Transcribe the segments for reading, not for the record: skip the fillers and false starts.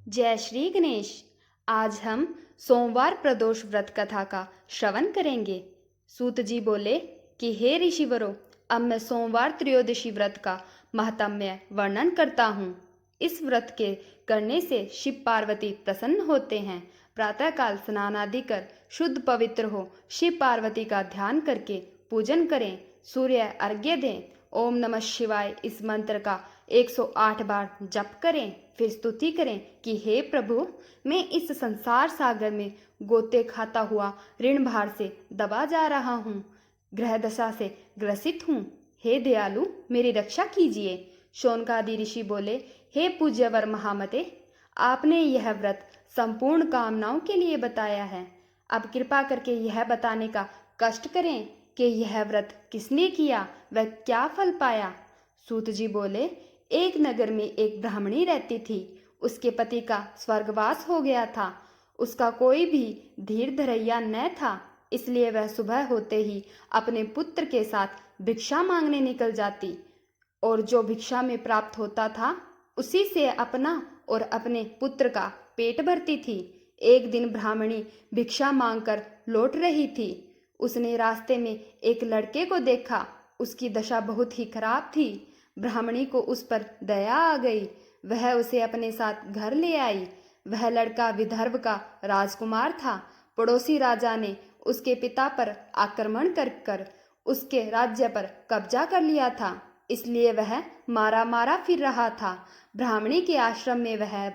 जय श्री गणेश। आज हम सोमवार प्रदोष व्रत कथा का श्रवण करेंगे। सूत जी बोले कि हे ऋषिवरों, अब मैं सोमवार त्रयोदशी व्रत का महात्म्य वर्णन करता हूँ। इस व्रत के करने से शिव पार्वती प्रसन्न होते हैं। प्रातःकाल स्नान आदि कर शुद्ध पवित्र हो शिव पार्वती का ध्यान करके पूजन करें, सूर्य अर्घ्य दें, ओम नमः शिवाय इस मंत्र का 108 बार जप करें, फिर स्तुति करें कि हे प्रभु, मैं इस संसार सागर में गोते खाता हुआ ऋण भार से दबा जा रहा हूँ, ग्रह दशा से ग्रसित हूँ। हे दयालु, मेरी रक्षा कीजिए। शौनकादि ऋषि बोले, हे पूज्यवर महामते, आपने यह व्रत संपूर्ण कामनाओं के लिए बताया है। अब कृपा करके यह बताने का कष्ट करें कि यह व्रत किसने किया, वह क्या फल पाया। सूत जी बोले, एक नगर में एक ब्राह्मणी रहती थी। उसके पति का स्वर्गवास हो गया था। उसका कोई भी धीर धरैया न था, इसलिए वह सुबह होते ही अपने पुत्र के साथ भिक्षा मांगने निकल जाती और जो भिक्षा में प्राप्त होता था उसी से अपना और अपने पुत्र का पेट भरती थी। एक दिन ब्राह्मणी भिक्षा मांगकर लौट रही थी। उसने रास्ते में एक लड़के को देखा। उसकी दशा बहुत ही खराब थी। ब्राह्मणी को उस पर दया आ गई। वह उसे अपने साथ घर ले आई। वह लड़का विदर्भ का राजकुमार था। पड़ोसी राजा ने उसके पिता पर आक्रमण कर उसके राज्य पर कब्जा कर लिया था, इसलिए वह मारा मारा फिर रहा था। ब्राह्मणी के आश्रम में वह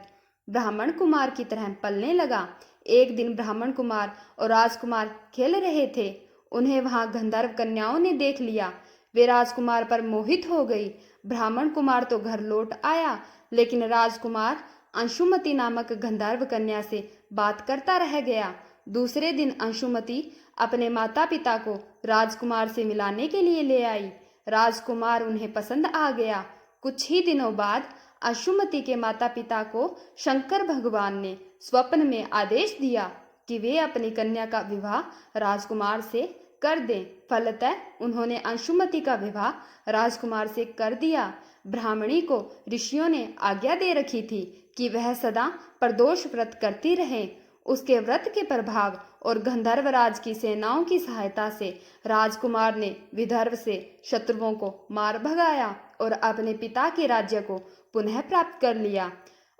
ब्राह्मण कुमार की तरह पलने लगा। एक दिन ब्राह्मण कुमार और राजकुमार खेल रहे थे। उन्हें वहां गंधर्व कन्याओं ने देख लिया। वे राजकुमार पर मोहित हो गई। ब्राह्मण कुमार तो घर लौट आया, लेकिन राजकुमार अंशुमति नामक गंधर्व कन्या से बात करता रह गया। दूसरे दिन अंशुमति अपने माता पिता को राजकुमार से मिलाने के लिए ले आई। राजकुमार उन्हें पसंद आ गया। कुछ ही दिनों बाद अंशुमति के माता पिता को शंकर भगवान ने स्वप्न में आदेश दिया कि वे अपनी कन्या का विवाह राजकुमार से कर दें। फलतः उन्होंने अंशुमति का विवाह राजकुमार से कर दिया। ब्राह्मणी को ऋषियों ने आज्ञा दे रखी थी कि वह सदा प्रदोष व्रत करती रहे। उसके व्रत के प्रभाव और गंधर्वराज की सेनाओं की सहायता से राजकुमार ने विदर्भ से शत्रुओं को मार भगाया और अपने पिता के राज्य को पुनः प्राप्त कर लिया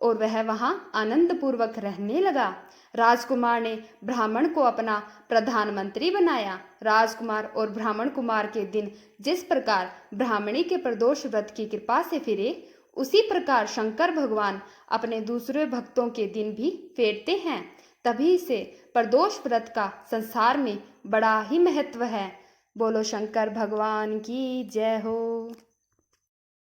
और वह वहां आनंद पूर्वक रहने लगा। राजकुमार ने ब्राह्मण को अपना प्रधानमंत्री बनाया। राजकुमार और ब्राह्मण कुमार के दिन जिस प्रकार ब्राह्मणी के प्रदोष व्रत की कृपा से फिरे, उसी प्रकार शंकर भगवान अपने दूसरे भक्तों के दिन भी फेरते हैं। तभी से प्रदोष व्रत का संसार में बड़ा ही महत्व है। बोलो शंकर भगवान की जय हो।